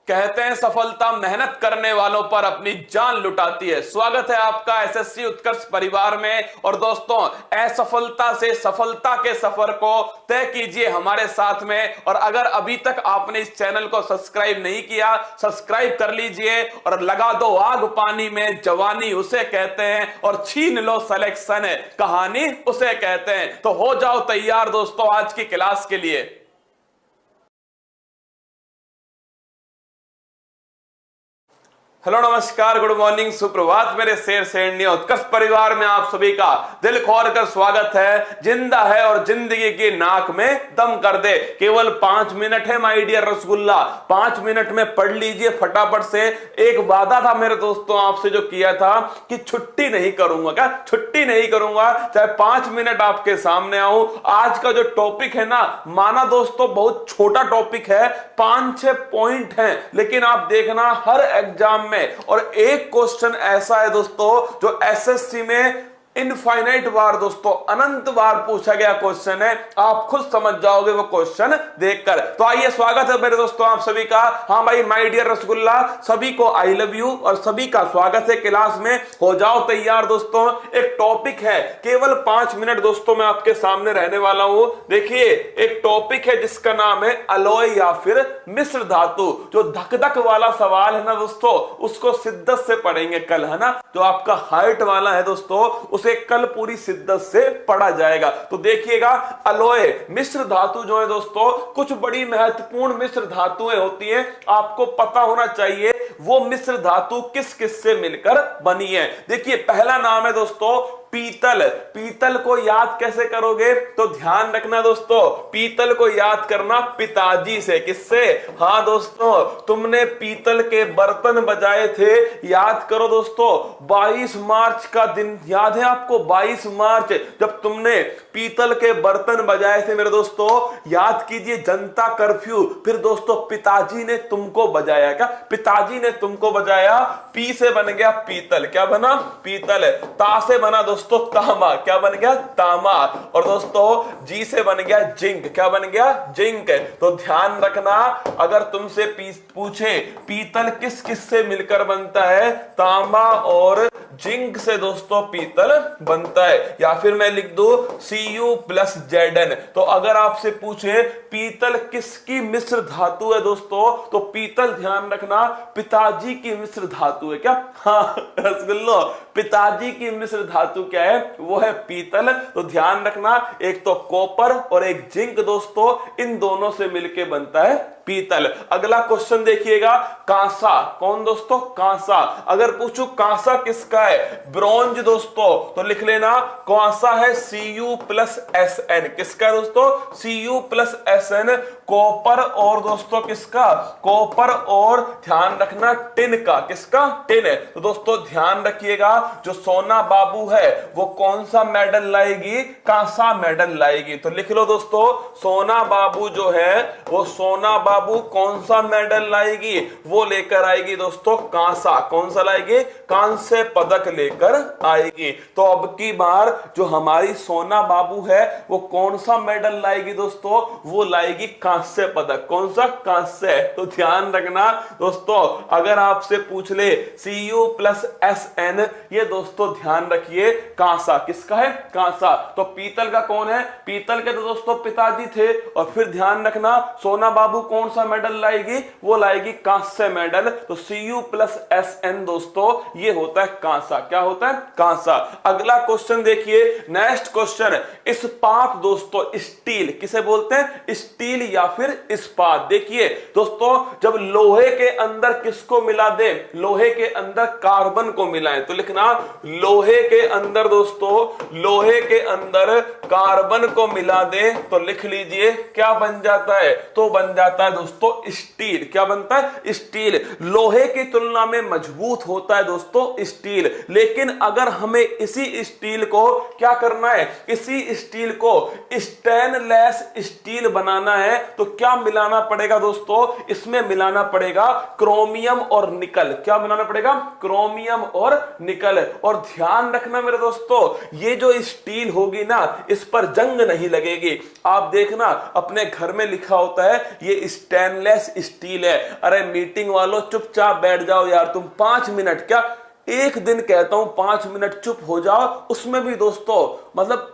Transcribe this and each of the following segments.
कहते हैं सफलता मेहनत करने वालों पर अपनी जान लुटाती है। स्वागत है आपका एसएससी उत्कर्ष परिवार में। और दोस्तों, असफलता से सफलता के सफर को तय कीजिए हमारे साथ में। और अगर अभी तक आपने इस चैनल को सब्सक्राइब नहीं किया, सब्सक्राइब कर लीजिए और लगा दो आग पानी में। जवानी उसे कहते हैं और छीन लो सिलेक्शन, कहानी उसे कहते हैं। तो हो जाओ तैयार दोस्तों आज की क्लास के लिए। हेलो, नमस्कार, गुड मॉर्निंग, सुप्रभात मेरे शेर शेरनी। उत्कर्ष परिवार में आप सभी का दिल खोल कर स्वागत है। जिंदा है और जिंदगी की नाक में दम कर दे। केवल 5 मिनट है माय डियर रसगुल्ला। 5 मिनट में पढ़ लीजिए फटाफट से। एक वादा था मेरे दोस्तों आपसे जो किया था कि छुट्टी नहीं करूंगा। क्या छुट्टी नहीं करूंगा, चाहे 5 मिनट आपके सामने आऊं। आज का जो टॉपिक है ना, माना दोस्तों बहुत छोटा टॉपिक है, 5-6 पॉइंट हैं, लेकिन आप देखना हर एग्जाम में। और एक क्वेश्चन ऐसा है दोस्तों जो एसएससी में इनफाइनाइट बार दोस्तों अनंत बार पूछा गया क्वेश्चन है। आप खुद समझ जाओगे वो क्वेश्चन देखकर। तो आइए, स्वागत है मेरे दोस्तों आप सभी का। हाँ भाई, माय डियर रसगुल्ला, सभी को आई लव यू और सभी का स्वागत है क्लास में। हो जाओ तैयार दोस्तों। एक टॉपिक है, केवल 5 मिनट दोस्तों मैं आपके सामने रहने वाला हूं। देखिए, एक टॉपिक है जिसका नाम है अलॉय या फिर मिश्र धातु। जो धक धक वाला सवाल है ना दोस्तों, उसको शिद्दत से पढ़ेंगे कल, है ना। जो आपका हाइट वाला है दोस्तों, उसे कल पूरी शिद्दत से पढ़ा जाएगा। तो देखिएगा, अलॉय मिश्र धातु जो है दोस्तों, कुछ बड़ी महत्वपूर्ण मिश्र धातुएं होती हैं। आपको पता होना चाहिए वो मिश्र धातु किस किस से मिलकर बनी है। देखिए, पहला नाम है दोस्तों पीतल। पीतल को याद कैसे करोगे, तो ध्यान रखना दोस्तों, पीतल को याद करना पिताजी से। किससे? हाँ दोस्तों, तुमने पीतल के बर्तन बजाए थे, याद करो दोस्तों। 22 मार्च का दिन याद है आपको? 22 मार्च जब तुमने पीतल के बर्तन बजाए थे मेरे दोस्तों, याद कीजिए। जनता कर्फ्यू, फिर दोस्तों पिताजी ने तुमको बजाया। क्या पिताजी ने तुमको बजाया? पी से बन गया पीतल। क्या बना? पीतल। ता से बना दोस्तों तांबा। क्या बन गया? तांबा। और दोस्तों जी से बन गया जिंक। क्या बन गया? जिंक। तो ध्यान रखना, अगर तुमसे पूछे पीतल किस किस से मिलकर बनता है, तांबा और जिंक से दोस्तों पीतल बनता है। या फिर मैं लिख दू Cu+Zn। तो अगर आपसे पूछे पीतल किसकी मिश्र धातु है दोस्तों, तो पीतल ध्यान रखना पिताजी की मिश्र धातु है। क्या? हाँ रसगुल्लो, पिताजी की मिश्र धातु क्या है? वो है पीतल। तो ध्यान रखना, एक तो कॉपर और एक जिंक दोस्तों, इन दोनों से मिलके बनता है पीतल। अगला क्वेश्चन देखिएगा, कांसा। कौन दोस्तों? कांसा। अगर पूछूं कांसा किसका है? ब्रॉन्ज दोस्तों, तो लिख लेना कांसा है Cu+Sn। किसका है दोस्तों? Cu+Sn। कॉपर और दोस्तों किसका? कॉपर और ध्यान रखना टिन का। किसका? टिन। तो दोस्तों ध्यान रखिएगा, जो सोना बाबू है वो कौन सा मेडल लाएगी? कांसा मेडल लाएगी। तो लिख लो दोस्तों, सोना बाबू जो है वो सोना बाबू कौन सा मेडल लाएगी? वो लेकर आएगी दोस्तों कांसा। कौन सा लाएगी? कांस्य पदक लेकर आएगी। तो अब की बार जो हमारी सोना बाबू है वो कौन सा मेडल लाएगी दोस्तों? वो लाएगी कांस्य पदक। कौन सा? कांस्य। तो ध्यान रखना दोस्तों, अगर आपसे पूछ ले Cu+Sn, ये दोस्तों ध्यान रखिए कांसा। किसका है? कांसा। तो पीतल का कौन है? पीतल के तो दोस्तों पिताजी थे। और फिर ध्यान रखना, सोना बाबू कौन सा मेडल लाएगी? वो लाएगी कांस्य मेडल। तो Cu+Sn दोस्तों ये होता है कांसा। क्या होता है? कांसा। अगला क्वेश्चन देखिए, नेक्स्ट क्वेश्चन, इस्पात दोस्तों, स्टील किसे बोलते हैं? स्टील या फिर इस्पात। देखिए दोस्तों, जब लोहे के अंदर किसको मिला दे? लोहे के अंदर कार्बन को मिलाएं, तो लिखना लोहे के अंदर दोस्तों, लोहे के अंदर कार्बन को मिला दे, तो लिख लीजिए क्या बन जाता है? तो बन जाता है दोस्तों स्टील। क्या बनता है? स्टील। लोहे की तुलना में मजबूत होता है दोस्तों स्टील। लेकिन अगर हमें इसी स्टील को क्या करना है? इसी स्टील को स्टेनलेस स्टील बनाना है, तो क्या मिलाना पड़ेगा दोस्तों? इसमें मिलाना पड़ेगा क्रोमियम और निकल। क्या मिलाना पड़ेगा? क्रोमियम और निकल। और ध्यान रखना मेरे दोस्तों, ये जो स्टील होगी ना, इस पर जंग नहीं लगेगी। आप देखना अपने घर में लिखा होता है ये स्टेनलेस स्टील है। अरे मीटिंग वालों चुपचाप बैठ जाओ यार, तुम 5 मिनट क्या, एक दिन कहता हूं 5 मिनट चुप हो जाओ, उसमें भी दोस्तों मतलब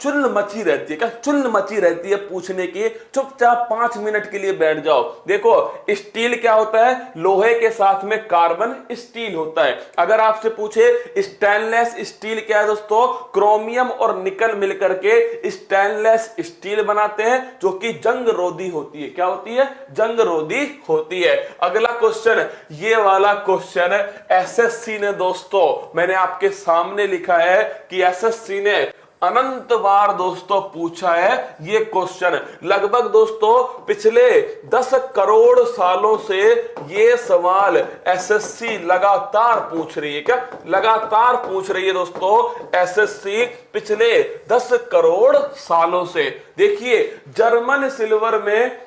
चुल्ल मची रहती है क्या, चुल्ल मची रहती है पूछने की। चुपचाप 5 मिनट के लिए बैठ जाओ। देखो स्टील क्या होता है, लोहे के साथ में कार्बन स्टील होता है। अगर आपसे पूछे स्टेनलेस स्टील क्या है दोस्तों, क्रोमियम और निकल मिलकर के स्टेनलेस स्टील बनाते हैं जो कि जंग रोधी होती है। क्या होती है, जंग रोधी होती है। अगला क्वेश्चन, ये वाला क्वेश्चन एसएससी ने दोस्तों, मैंने आपके सामने लिखा है कि एसएससी ने अनंत बार दोस्तों पूछा है ये क्वेश्चन। लगभग दोस्तों पिछले 10 करोड़ सालों से ये सवाल एसएससी लगातार पूछ रही है। क्या लगातार पूछ रही है दोस्तों एसएससी पिछले 10 करोड़ सालों से। देखिए जर्मन सिल्वर में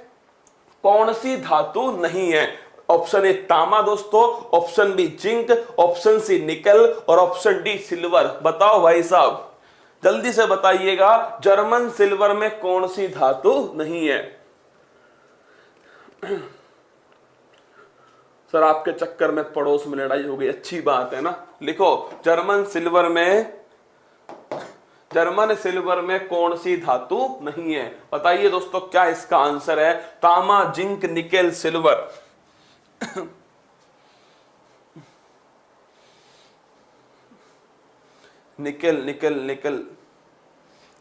कौन सी धातु नहीं है? ऑप्शन ए तांबा दोस्तों, option B zinc, option C nickel और ऑप्शन डी सिल्वर। बताओ भाई साहब, जल्दी से बताइएगा, जर्मन सिल्वर में कौन सी धातु नहीं है? सर आपके चक्कर में पड़ोस में लड़ाई हो गई, अच्छी बात है ना। लिखो जर्मन सिल्वर में कौन सी धातु नहीं है? बताइए दोस्तों क्या इसका आंसर है? तांबा, जिंक, निकेल, सिल्वर। निकल निकल निकल।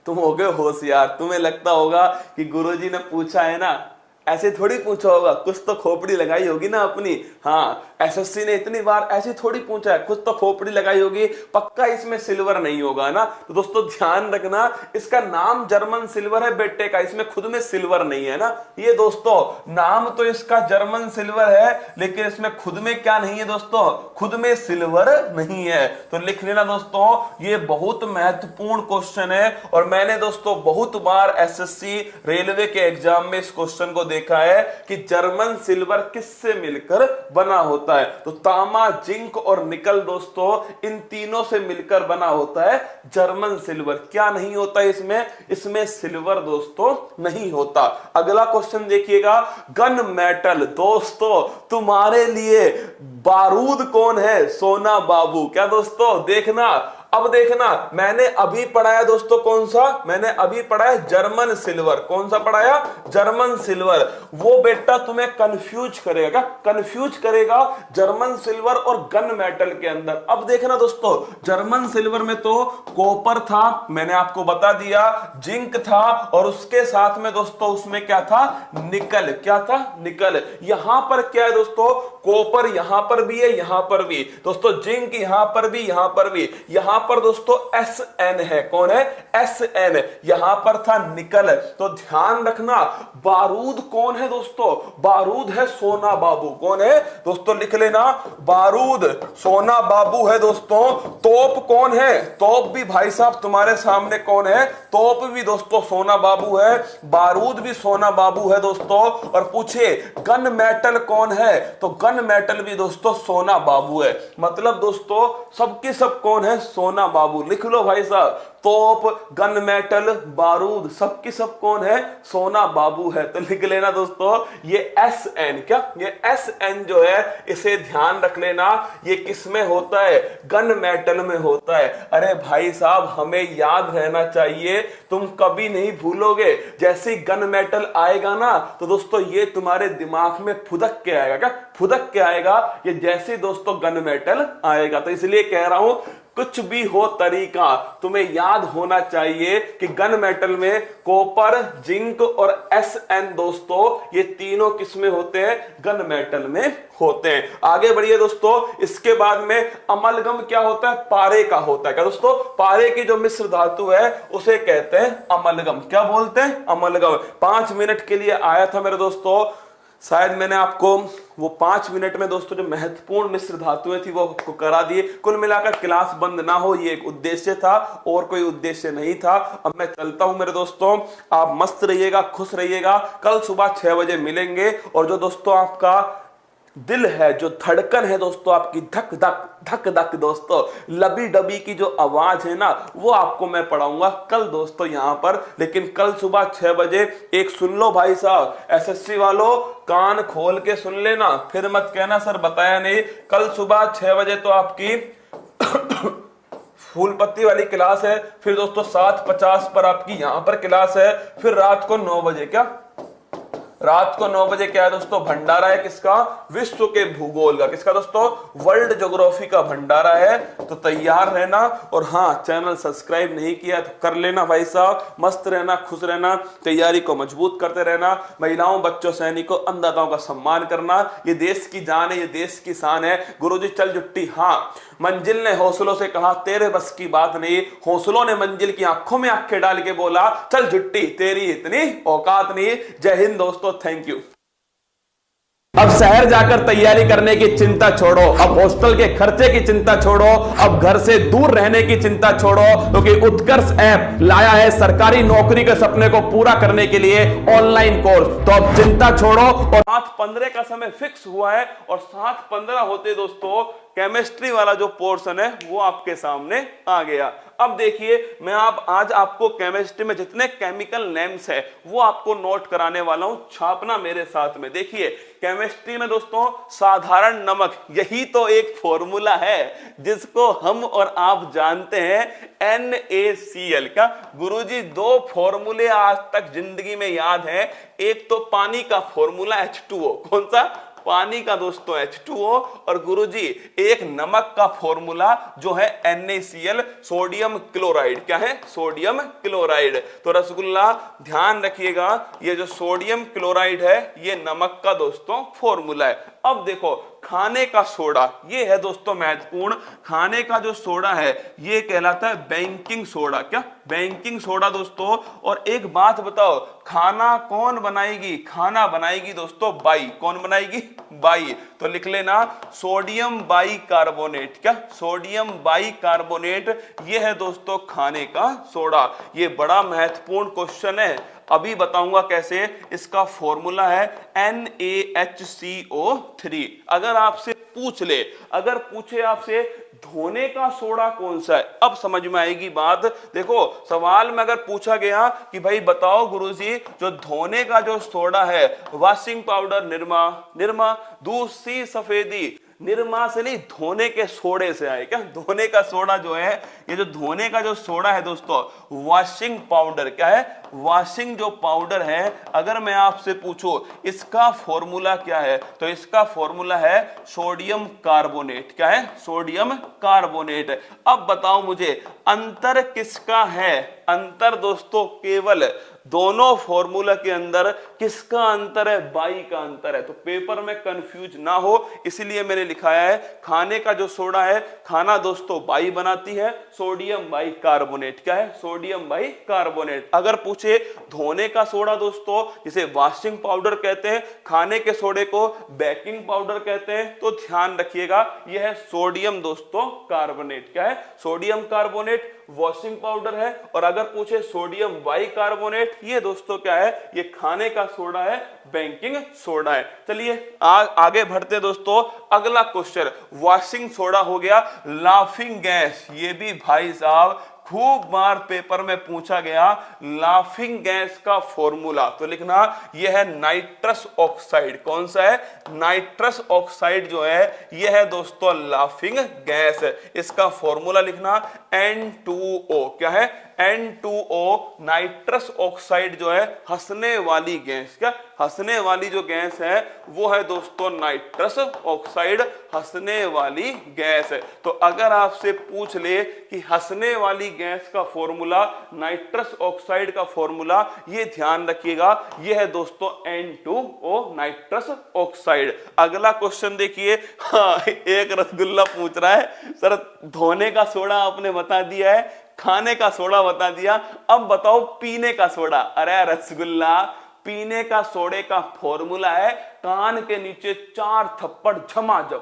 तुम हो गए होशियार। तुम्हें लगता होगा कि गुरुजी ने पूछा है ना, ऐसे थोड़ी पूछा होगा, कुछ तो खोपड़ी लगाई होगी ना अपनी। हाँ, एसएससी ने इतनी बार ऐसे थोड़ी पूछा है, कुछ तो खोपड़ी लगाई होगी, पक्का इसमें सिल्वर नहीं होगा ना। तो दोस्तों ध्यान रखना, इसका नाम जर्मन सिल्वर है बेटे का, इसमें खुद में सिल्वर नहीं है ना। ये दोस्तों नाम तो इसका जर्मन सिल्वर है, लेकिन इसमें खुद में क्या नहीं है दोस्तों? खुद में सिल्वर नहीं है। तो लिख लेना दोस्तों, ये बहुत महत्वपूर्ण क्वेश्चन है और मैंने दोस्तों बहुत बार एसएससी रेलवे के एग्जाम में इस क्वेश्चन को देखा है कि जर्मन सिल्वर किससे मिलकर बना होता है। तो तांबा, जिंक और निकल दोस्तों, इन तीनों से मिलकर बना होता है जर्मन सिल्वर। क्या नहीं होता इसमें? इसमें सिल्वर दोस्तों नहीं होता। अगला क्वेश्चन देखिएगा, गन मेटल। दोस्तों तुम्हारे लिए बारूद कौन है? सोना बाबू। क्या दोस्तों देखना, अब देखना, मैंने अभी पढ़ाया दोस्तों कौन सा? मैंने अभी पढ़ाया जर्मन सिल्वर। कौन सा पढ़ाया? German silver. वो बेटा तुम्हें कंफ्यूज करेगा, कंफ्यूज करेगा जर्मन सिल्वर और गन मेटल के अंदर। अब देखना दोस्तों, जर्मन सिल्वर में तो कॉपर था, मैंने आपको बता दिया, जिंक था और उसके साथ में दोस्तों उसमें क्या था? निकल। क्या था? निकल। यहां पर क्या है दोस्तों? कॉपर यहां पर भी है, यहां पर भी दोस्तों, जिंक यहां पर भी, यहां पर भी। यहां पर दोस्तों SN है। कौन है? SN। यहां पर था निकल। तो ध्यान रखना, बारूद कौन है दोस्तों? बारूद है सोना बाबू। कौन है दोस्तों? लिख लेना, बारूद सोना बाबू है दोस्तों। तोप कौन है? तोप भी भाई साहब तुम्हारे सामने कौन है? तोप भी दोस्तों सोना बाबू है, बारूद भी सोना बाबू है दोस्तों। और पूछे गन मेटल कौन है? तो गन मेटल भी दोस्तों सोना बाबू है। मतलब दोस्तों सबके सब कौन है? सोना बाबू। लिख लो भाई साहब, तोप, गन मेटल, बारूद, सबकी सब कौन है? सोना बाबू है। तो लिख लेना दोस्तों, ये SN। क्या? ये SN जो है इसे ध्यान रख लेना, ये किस में होता है? गन मेटल में होता है। अरे भाई साहब हमें याद रहना चाहिए, तुम कभी नहीं भूलोगे। जैसे ही गन मेटल आएगा ना तो दोस्तों ये तुम्हारे दिमाग में फुदक के आएगा। क्या? फुदक के आएगा ये जैसे दोस्तों गन मेटल आएगा। तो इसलिए कह रहा हूं, कुछ भी हो तरीका तुम्हें याद होना चाहिए कि गन मेटल में कॉपर, जिंक और SN दोस्तों ये तीनों किस में होते हैं? गन मेटल में होते हैं। आगे बढ़िए दोस्तों, इसके बाद में अमलगम क्या होता है? पारे का होता है। क्या दोस्तों? पारे की जो मिश्र धातु है उसे कहते हैं अमलगम। क्या बोलते हैं? अमलगम। 5 मिनट के लिए आया था मेरे दोस्तों, शायद मैंने आपको वो 5 मिनट में दोस्तों जो महत्वपूर्ण मिश्र धातुएं थी वो आपको करा दिए। कुल मिलाकर क्लास बंद ना हो ये एक उद्देश्य था और कोई उद्देश्य नहीं था। अब मैं चलता हूं मेरे दोस्तों, आप मस्त रहिएगा, खुश रहिएगा। कल सुबह 6 बजे मिलेंगे और जो दोस्तों आपका दिल है, जो धड़कन है दोस्तों आपकी, धक धक धक धक दोस्तों, लबी डबी की जो आवाज है ना, वो आपको मैं पढ़ाऊंगा कल दोस्तों यहां पर। लेकिन कल सुबह 6 बजे एक सुन लो भाई साहब, एसएससी वालों कान खोल के सुन लेना, फिर मत कहना सर बताया नहीं। कल सुबह 6 बजे तो आपकी फूल पत्ती वाली क्लास है, फिर दोस्तों 7:50 पर आपकी यहां पर क्लास है, फिर रात को 9 बजे रात को 9 बजे क्या है दोस्तों, भंडारा है किसका, विश्व के भूगोल का, किसका दोस्तों, वर्ल्ड ज्योग्राफी का भंडारा है। तो तैयार रहना, और हाँ चैनल सब्सक्राइब नहीं किया तो कर लेना भाई साहब। मस्त रहना, खुश रहना, तैयारी को मजबूत करते रहना, महिलाओं बच्चों सैनिकों अन्नदाताओं का सम्मान करना, ये देश की जान है, ये देश की शान है। गुरुजी चल जुट्टी, हाँ मंजिल ने हौसलों से कहा तेरे बस की बात नहीं, हौसलों ने मंजिल की आंखों में आंखें डाल के बोला चल जुट्टी तेरी इतनी औकात नहीं। जय हिंद दोस्तों, थैंक यू। अब शहर जाकर तैयारी करने की चिंता छोड़ो, अब हॉस्टल के खर्चे की चिंता छोड़ो, अब घर से दूर रहने की चिंता छोड़ो, क्योंकि उत्कर्ष ऐप लाया है सरकारी नौकरी के सपने को पूरा करने के लिए ऑनलाइन कोर्स। तो अब चिंता छोड़ो, और 7:15 का समय फिक्स हुआ है, और 7:15 होते दोस्तों केमिस्ट्री वाला जो पोर्शन है वो आपके सामने आ गया। अब देखिए मैं आज आपको केमिस्ट्री में जितने केमिकल नेम्स है वो आपको नोट कराने वाला हूं, छापना मेरे साथ में। देखिए केमिस्ट्री में दोस्तों साधारण नमक, यही तो एक फॉर्मूला है जिसको हम और आप जानते हैं NaCl का। गुरुजी 2 फॉर्मूले आज तक जिंदगी में याद है, एक तो पानी का फॉर्मूला H2O, कौन सा, पानी का दोस्तों H2O, और गुरुजी एक नमक का फॉर्मूला जो है NaCl, सोडियम क्लोराइड। क्या है, सोडियम क्लोराइड। तो रसगुल्ला ध्यान रखिएगा, ये जो सोडियम क्लोराइड है ये नमक का दोस्तों फॉर्मूला है। अब देखो खाने का सोडा, ये है दोस्तों महत्वपूर्ण, खाने का जो सोडा है ये कहलाता है बेकिंग सोडा। क्या, बेकिंग सोडा दोस्तों। और एक बात बताओ, खाना कौन बनाएगी, खाना बनाएगी दोस्तों बाई, कौन बनाएगी, बाई। तो लिख लेना सोडियम बाई कार्बोनेट। क्या, सोडियम बाई कार्बोनेट, ये है दोस्तों खाने का सोडा। ये बड़ा महत्वपूर्ण क्वेश्चन है, अभी बताऊंगा कैसे। इसका फॉर्मूला है NaHCO3। अगर आपसे पूछ ले, अगर पूछे आपसे धोने का सोडा कौन सा है, अब समझ में आएगी बात। देखो सवाल में अगर पूछा गया कि भाई बताओ गुरुजी जो धोने का जो सोडा है, वॉशिंग पाउडर निरमा, निरमा दूसरी सफेदी, निरमा से नहीं धोने के सोडे से आए। क्या, धोने का सोडा जो है, ये जो धोने का जो सोडा है दोस्तों वॉशिंग पाउडर, क्या है, वॉशिंग जो पाउडर है, अगर मैं आपसे पूछूं इसका फॉर्मूला क्या है, तो इसका फॉर्मूला है सोडियम कार्बोनेट। क्या है, सोडियम कार्बोनेट। अब बताओ मुझे अंतर किसका है, अंतर दोस्तों केवल दोनों फॉर्मूला के अंदर किसका अंतर है, बाई का अंतर है। तो पेपर में कंफ्यूज ना हो इसलिए मैंने लिखाया है खाने का जो सोडा है, खाना दोस्तों बाई बनाती है, सोडियम बाई कार्बोनेट। क्या है, सोडियम बाई कार्बोनेट। अगर पूछे धोने का सोडा दोस्तों जिसे वॉशिंग पाउडर कहते हैं, खाने के सोडे को बेकिंग पाउडर कहते हैं, तो ध्यान रखिएगा यह है सोडियम दोस्तों कार्बोनेट। क्या है, सोडियम कार्बोनेट वॉशिंग पाउडर है, और अगर पूछे सोडियम बाई कार्बोनेट, ये दोस्तों क्या है, ये खाने का सोडा है, बेकिंग सोडा है। चलिए आगे बढ़ते दोस्तों। अगला क्वेश्चन, वॉशिंग सोडा हो गया, लाफिंग गैस, ये भी भाई साहब खूब बार पेपर में पूछा गया, लाफिंग गैस का फॉर्मूला तो लिखना यह है नाइट्रस ऑक्साइड। कौन सा है, नाइट्रस ऑक्साइड जो है यह है दोस्तों लाफिंग गैस। इसका फॉर्मूला लिखना N2O। क्या है, N2O, नाइट्रस ऑक्साइड जो है हंसने वाली गैस। क्या, हंसने वाली जो गैस है वो है दोस्तों नाइट्रस ऑक्साइड, हंसने वाली गैस है। तो अगर आपसे पूछ ले कि हंसने वाली गैस का फॉर्मूला, नाइट्रस ऑक्साइड का फॉर्मूला, ये ध्यान रखिएगा ये है दोस्तों N2O, नाइट्रस ऑक्साइड। अगला क्वेश्चन देखिए, हाँ एक रसगुल्ला पूछ रहा है सर धोने का सोडा आपने बता दिया है, खाने का सोडा बता दिया, अब बताओ पीने का सोडा। अरे रसगुल्ला, पीने का सोडे का फॉर्मूला है कान के नीचे 4 थप्पड़ झमाझम,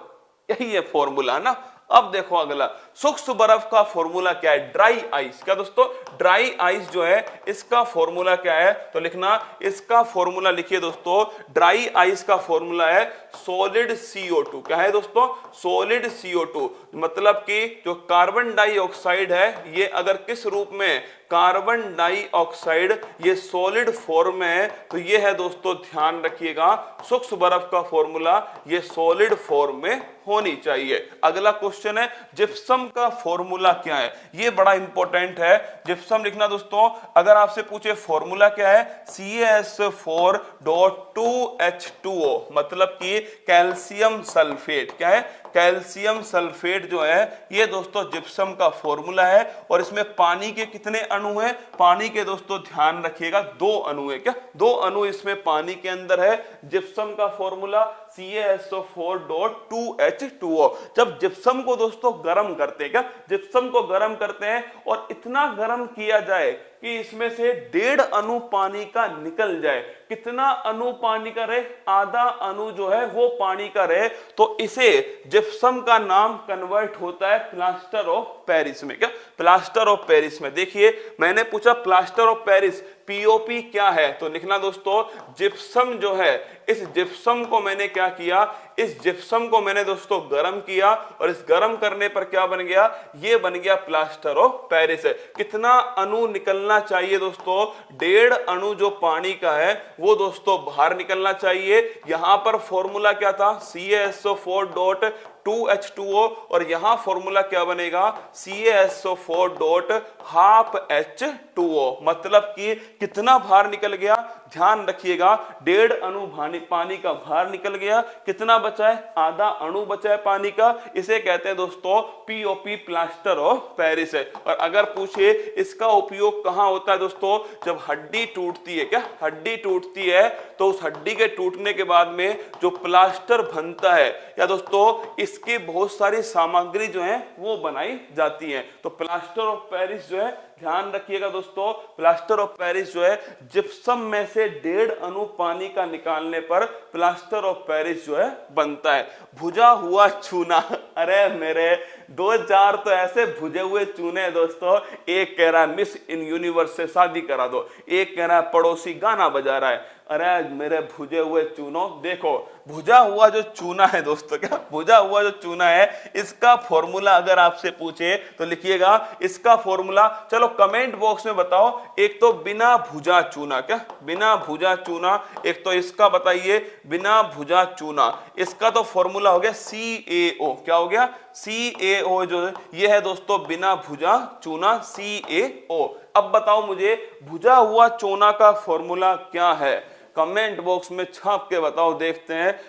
यही है फॉर्मूला ना। अब देखो अगला, सूक्ष्म बर्फ का फॉर्मूला क्या है? Dry ice. क्या दोस्तों? ड्राई आइस जो है इसका फॉर्मूला क्या है? तो लिखना, इसका फॉर्मूला लिखिए दोस्तों, ड्राई आइस का फॉर्मूला है सॉलिड CO2। क्या है दोस्तों? Solid CO2। मतलब कि जो कार्बन डाइऑक्साइड है ये अगर किस रूप में, कार्बन डाइऑक्साइड ये सॉलिड फॉर्म में है, तो ये है दोस्तों, ध्यान रखिएगा, सूक्ष्म बर्फ का फॉर्मूला ये सॉलिड फॉर्म में होनी चाहिए। अगला क्वेश्चन है, जिप्सम का फॉर्मूला क्या है? ये बड़ा इंपॉर्टेंट है। जिप्सम लिखना दोस्तों, अगर आपसे पूछे फॉर्मूला क्या है, CaS4.2H2O, मतलब कि कैल्शियम सल्फेट। क्या है? कैल्शियम सल्फेट जो है ये दोस्तों जिप्सम का फॉर्मूला है। और इसमें पानी के कितने अणु हैं? पानी के दोस्तों ध्यान रखिएगा 2 अणु है। क्या? 2 अणु इसमें पानी के अंदर है। जिप्सम का फॉर्मूला CaSO4.2H2O। जब जिप्सम को दोस्तों गर्म करते हैं, क्या जिप्सम को गर्म करते हैं और इतना गर्म किया जाए कि इसमें से 1.5 अणु पानी का निकल जाए, कितना अणु पानी का रहे? आधा अणु जो है वो पानी का रहे, तो इसे जिप्सम का नाम कन्वर्ट होता है प्लास्टर ऑफ पेरिस में। क्या? प्लास्टर ऑफ पेरिस में। देखिए मैंने पूछा प्लास्टर ऑफ पेरिस POP क्या है, तो लिखना दोस्तों, जिप्सम जो है, इस जिप्सम को मैंने क्या किया, इस जिप्सम को मैंने दोस्तों गर्म किया और इस गर्म करने पर क्या बन गया? ये बन गया प्लास्टर ऑफ पेरिस। कितना अणु निकलना चाहिए दोस्तों? 1.5 अणु जो पानी का है वो दोस्तों बाहर निकलना चाहिए। यहां पर फॉर्मूला क्या था? CaSO4.2H2O और यहां फॉर्मूला क्या बनेगा? CaSO4.12H2O। मतलब कि कितना बाहर निकल गया? ध्यान रखिएगा, 1.5 अणु पानी का बाहर निकल गया। कितना बचा है? आधा अणु बचा है पानी का। इसे कहते हैं दोस्तों POP, प्लास्टर ऑफ पेरिस है। और अगर पूछे इसका उपयोग कहां होता है दोस्तों? जब हड्डी टूटती है। क्या? हड्डी टूटती है तो उस हड्डी के टूटने के बाद में जो प्लास्टर बनता है, या दोस्तों इसकी बहुत सारी सामग्री जो है वो बनाई जाती है। तो प्लास्टर ऑफ पेरिस जो है, ध्यान रखिएगा दोस्तों, प्लास्टर ऑफ पेरिस जो है जिप्सम में से 1.5 अणु पानी का निकालने पर प्लास्टर ऑफ पेरिस जो है बनता है। भुजा हुआ चूना, अरे मेरे 2-4 तो ऐसे भुजे हुए चूने दोस्तों। एक कह रहा है मिस इन यूनिवर्स से शादी करा दो, एक कह रहा है पड़ोसी गाना बजा रहा है। अरे मेरे भुजे हुए चूनों, देखो भुजा हुआ जो चूना है दोस्तों, क्या भुजा हुआ जो चूना है, इसका फॉर्मूला अगर आपसे पूछे तो लिखिएगा इसका फॉर्मूला। चलो कमेंट बॉक्स में बताओ, एक तो बिना भुजा चूना, क्या बिना भुजा चूना, एक तो इसका बताइए बिना भुजा चूना। इसका तो फॉर्मूला हो गया CaO। क्या हो गया? CaO जो ये है दोस्तों बिना भुजा चूना, CaO। अब बताओ मुझे भुजा हुआ चूना का फॉर्मूला क्या है? कमेंट बॉक्स में छाप के बताओ, देखते हैं।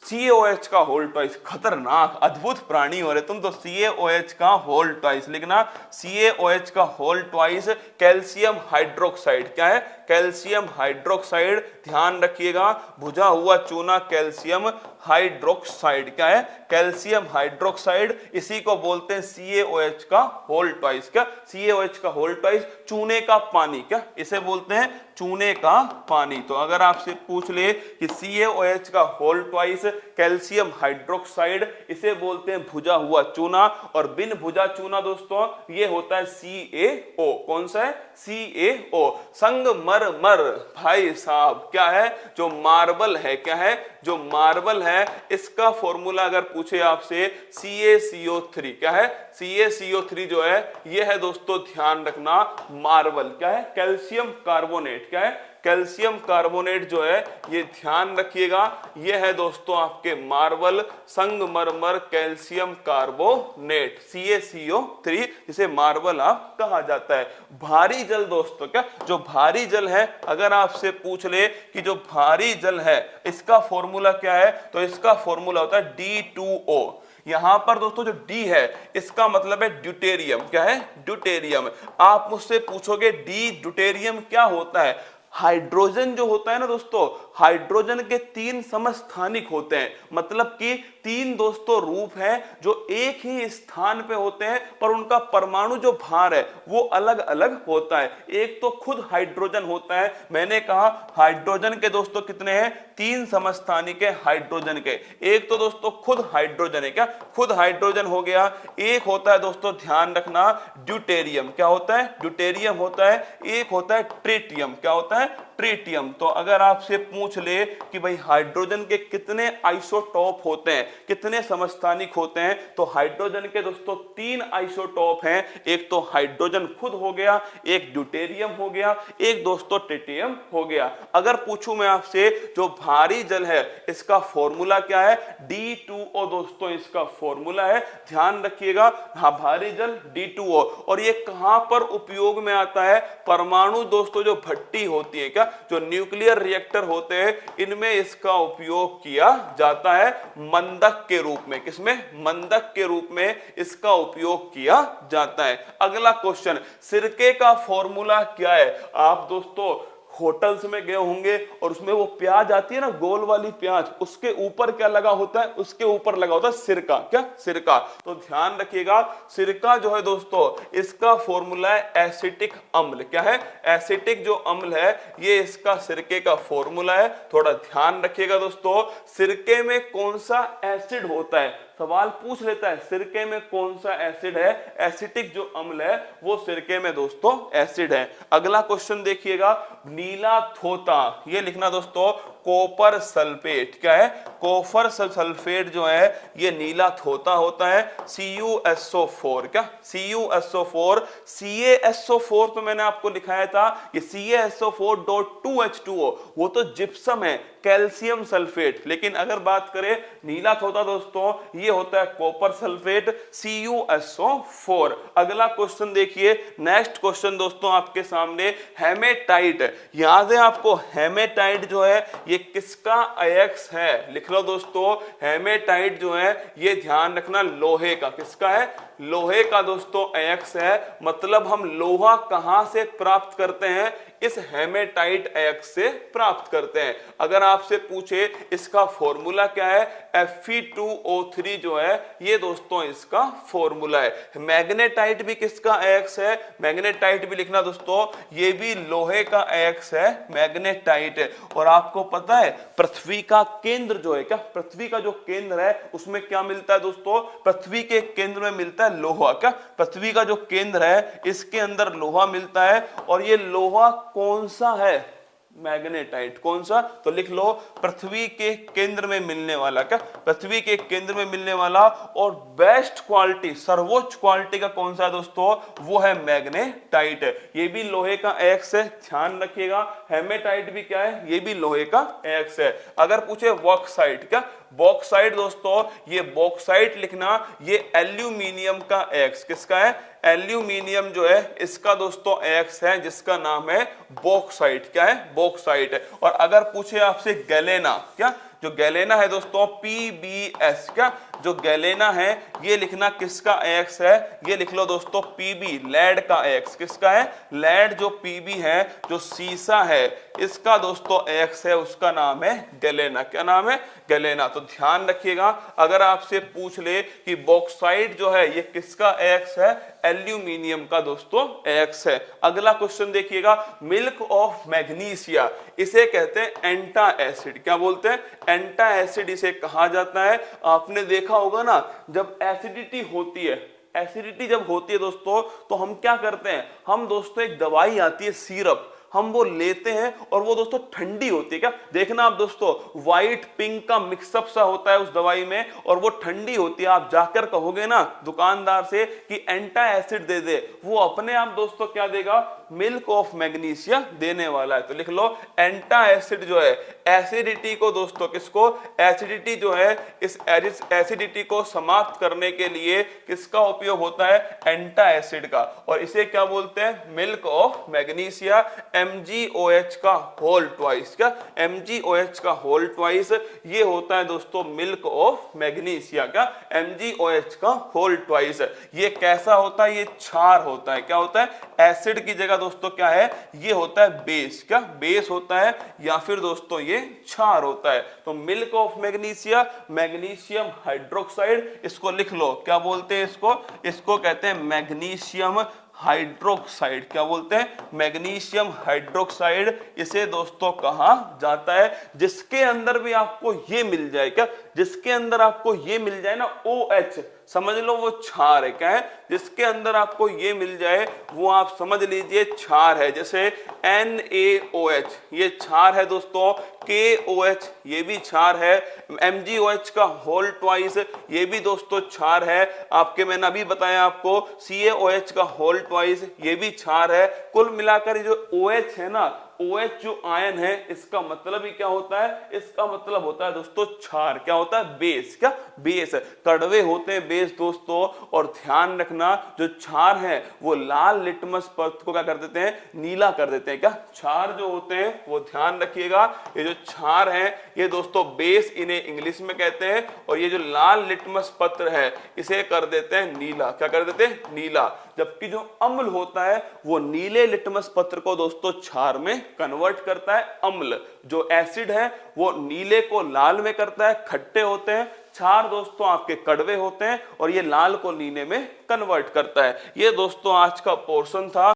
CaOH का होल ट्वाइस, खतरनाक अद्भुत प्राणी हो रहे तुम तो। CaOH का होल ट्वाइस लिखना, CaOH का होल ट्वाइस कैल्शियम हाइड्रोक्साइड। क्या है? Calcium hydroxide. ध्यान रखिएगा, भुजा हुआ चूना कैल्शियम हाइड्रोक्साइड। क्या है? Calcium hydroxide. इसी को बोलते हैं CaOH का होल ट्वाइस। क्या? CaOH का होल ट्वाइस, चूने का पानी। क्या इसे बोलते हैं? चूने का पानी। तो अगर आपसे पूछ ले कि CaOH का होल ट्वाइस कैल्शियम हाइड्रोक्साइड, इसे बोलते हैं भुजा हुआ चूना। और बिन भुजा चूना दोस्तों ये होता है CaO। कौन सा है? CaO। संगमरमर भाई साहब क्या है? जो मार्बल है। क्या है? जो मार्बल है, इसका फॉर्मूला अगर पूछे आपसे CaCO3। क्या है? CaCO3 जो है ये है दोस्तों, ध्यान रखना, मार्बल। क्या है? Calcium carbonate. क्या है? कैल्शियम कार्बोनेट जो है ये ध्यान रखिएगा, ये है दोस्तों आपके मार्बल, संगमरमर, कैल्शियम कार्बोनेट, CaCO3, जिसे मार्बल आप कहा जाता है। भारी जल दोस्तों, क्या जो भारी जल है, अगर आपसे पूछ ले कि जो भारी जल है इसका फॉर्मूला क्या है, तो इसका फॉर्मूला होता है D2O। यहां पर दोस्तों जो D है इसका मतलब है ड्यूटेरियम। क्या है? ड्यूटेरियम। आप मुझसे पूछोगे ड्यूटेरियम क्या होता है? हाइड्रोजन जो होता है ना दोस्तों, हाइड्रोजन के 3 समस्थानिक होते हैं, मतलब कि तीन दोस्तों रूप हैं जो एक ही स्थान पे होते हैं पर उनका परमाणु जो भार है वो अलग अलग होता है। एक तो खुद हाइड्रोजन होता है, मैंने कहा हाइड्रोजन के दोस्तों कितने हैं, तीन समस्थानिक है हाइड्रोजन के। एक तो दोस्तों खुद हाइड्रोजन है, क्या खुद हाइड्रोजन हो गया। एक होता है दोस्तों ध्यान रखना ड्यूटेरियम, क्या होता है, ड्यूटेरियम होता है। एक होता है ट्रिटियम, क्या होता है, ट्रिटियम। तो अगर आपसे पूछ ले कि भाई हाइड्रोजन के कितने आइसोटॉप होते हैं, कितने समस्थानिक होते हैं, तो हाइड्रोजन के दोस्तों तीन आइसोटॉप हैं। एक तो हाइड्रोजन खुद हो गया, एक ड्यूटेरियम हो गया, एक दोस्तों ट्रिटियम हो गया। अगर पूछूं मैं आपसे जो भारी जल है इसका फॉर्मूला क्या है, D2O दोस्तों इसका फॉर्मूला है, ध्यान रखिएगा। हाँ, भारी जल D2O। और ये कहां पर उपयोग में आता है, परमाणु दोस्तों जो भट्टी होती है, क्या जो न्यूक्लियर रिएक्टर होते हैं, इनमें इसका उपयोग किया जाता है मंदक के रूप में। किसमें, मंदक के रूप में इसका उपयोग किया जाता है। अगला क्वेश्चन, सिरके का फॉर्मूला क्या है। आप दोस्तों होटल्स में गए होंगे और उसमें वो प्याज आती है ना, गोल वाली प्याज, उसके ऊपर क्या लगा होता है, उसके ऊपर लगा होता है सिरका, क्या सिरका। तो ध्यान रखिएगा सिरका जो है दोस्तों इसका फॉर्मूला है एसिटिक अम्ल। क्या है, एसिटिक जो अम्ल है ये इसका सिरके का फॉर्मूला है। थोड़ा ध्यान रखिएगा दोस्तों, सिरके में कौन सा एसिड होता है, सवाल पूछ लेता है सिरके में कौन सा एसिड है, एसिटिक जो अम्ल है वो सिरके में दोस्तों एसिड है। अगला क्वेश्चन देखिएगा, नीला थोता, ये लिखना दोस्तों कॉपर सल्फेट, क्या है, कॉपर सल्फेट जो है ये नीला थोता होता है। CuSO4, क्या CuSO4, CaSO4 तो मैंने आपको लिखाया था कि CaSO4.2H2O वो तो जिप्सम है, कैल्शियम सल्फेट। लेकिन अगर बात करें नीला थोता दोस्तों ये होता है कॉपर सल्फेट, CuSO4। अगला क्वेश्चन देखिए, नेक्स्ट क्वेश्चन दोस्तों आपके सामने, हेमेटाइट। याद है आपको हेमेटाइट जो है ये किसका अयस्क है, लिख लो दोस्तों, हेमेटाइट जो है ये ध्यान रखना लोहे का, किसका है, लोहे का दोस्तों अयस्क है। मतलब हम लोहा कहां से प्राप्त करते हैं, इस हेमेटाइट अयस्क से प्राप्त करते हैं। अगर आपसे पूछे इसका फॉर्मूला क्या है, Fe2O3 जो है ये दोस्तों इसका फॉर्मूला है। मैग्नेटाइट भी किसका अयस्क है, मैग्नेटाइट भी लिखना दोस्तों, ये भी लोहे का अयस्क है, मैग्नेटाइट है। और आपको पता है पृथ्वी का केंद्र जो है, क्या पृथ्वी का जो केंद्र है उसमें क्या मिलता है दोस्तों, पृथ्वी के केंद्र में मिलता है लोहा। क्या पृथ्वी का जो केंद्र है इसके अंदर लोहा मिलता है। और ये लोहा कौन सा है, मैग्नेटाइट। कौन सा, तो लिख लो पृथ्वी के केंद्र में मिलने वाला, क्या पृथ्वी के केंद्र में मिलने वाला और बेस्ट क्वालिटी, सर्वोच्च क्वालिटी का कौन सा है दोस्तों, वो है मैग्नेटाइट। ये भी लोहे का अयस्क है, ध्यान रखिएगा। हेमेटाइट भी क्या है, ये भी लोहे का अयस्क है। अगर पूछे बॉक्साइट, क्या बॉक्साइट दोस्तों, ये बॉक्साइट लिखना, ये एल्यूमिनियम का अयस्क, किसका है, एल्यूमिनियम जो है इसका दोस्तों अयस्क है जिसका नाम है बॉक्साइट। क्या है, बॉक्साइट। और अगर पूछे आपसे गैलेना, क्या जो गैलेना है दोस्तों PbS, क्या जो गैलेना है ये लिखना किसका अयस्क है, ये लिख लो दोस्तों Pb, लेड का अयस्क। किसका है, लेड जो Pb है, जो सीसा है इसका दोस्तों अयस्क है, उसका नाम है गैलेना। क्या नाम है, गैलेना। तो ध्यान रखिएगा, अगर आपसे पूछ ले कि बॉक्साइट जो है ये किसका अयस्क है, एल्यूमिनियम का दोस्तों अयस्क है। अगला क्वेश्चन देखिएगा, मिल्क ऑफ मैग्नीशिया, इसे कहते हैं एंटा एसिड। क्या बोलते हैं, एंटा एसिड इसे कहा जाता है। आपने देखा होगा ना, जब एसिडिटी होती है, एसिडिटी जब होती है दोस्तों तो हम क्या करते हैं, हम दोस्तों एक दवाई आती है सिरप, हम वो लेते हैं और वो दोस्तों ठंडी होती है। क्या देखना आप दोस्तों, व्हाइट पिंक का मिक्सअप सा होता है उस दवाई में और वो ठंडी होती है। आप जाकर कहोगे ना दुकानदार से कि एंटा एसिड दे दे, वो अपने आप दोस्तों क्या देगा, मिल्क ऑफ मैग्नीशिया देने वाला है। तो लिख लो एंटा एसिड जो है एसिडिटी को दोस्तों, किसको, एसिडिटी जो है इस एसिडिटी को समाप्त करने के लिए किसका उपयोग होता है, एंटा एसिड का। और इसे क्या बोलते हैं, मिल्क ऑफ मैग्नीशिया, MgOH का होल ट्वाइस। क्या MgOH का होल ट्वाइस ये होता है दोस्तों मिल्क ऑफ मैग्नीशिया। क्या MgOH का होल ट्वाइस। ये कैसा होता है, ये क्षार होता है। क्या होता है, एसिड की जगह जाएगा दोस्तों क्या है, ये होता है बेस, क्या बेस होता है या फिर दोस्तों ये क्षार होता है। तो milk of magnesia, magnesium hydroxide, इसको लिख लो, क्या बोलते हैं इसको, इसको कहते हैं मैग्नीशियम हाइड्रोक्साइड। क्या बोलते हैं, मैग्नीशियम हाइड्रोक्साइड। इसे दोस्तों कहा जाता है, जिसके अंदर भी आपको ये मिल जाए, क्या जिसके अंदर आपको ये मिल जाए ना OH, समझ लो वो क्षार है। क्या है, जिसके अंदर आपको ये मिल जाए वो आप समझ लीजिए क्षार है। जैसे NaOH ये क्षार है दोस्तों, KOH ये भी क्षार है, MgOH का होल ट्वाइस ये भी दोस्तों क्षार है। आपके मैंने अभी बताया आपको CaOH का होल ट्वाइस ये भी क्षार है। कुल मिलाकर जो OH है ना, OH जो आयन है, इसका मतलब ही क्या होता है, इसका मतलब होता है दोस्तों क्षार। क्या होता है, बेस। क्या बेस, कड़वे होते हैं बेस दोस्तों। और ध्यान रखना जो क्षार है वो लाल लिटमस पत्र को क्या कर देते हैं, नीला कर देते हैं। क्या क्षार जो होते हैं वो ध्यान रखिएगा, ये जो क्षार है ये दोस्तों बेस इन्हें इंग्लिश में कहते हैं, और ये जो लाल लिटमस पत्र है इसे कर देते हैं नीला। क्या कर देते हैं, नीला। जबकि जो अम्ल होता है वो नीले लिटमस पत्र को दोस्तों क्षार में कन्वर्ट करता है। अम्ल जो एसिड है वो नीले को लाल में करता है, खट्टे होते हैं। क्षार दोस्तों आपके कड़वे होते हैं और ये लाल को नीले में कन्वर्ट करता है। ये दोस्तों आज का पोर्शन था।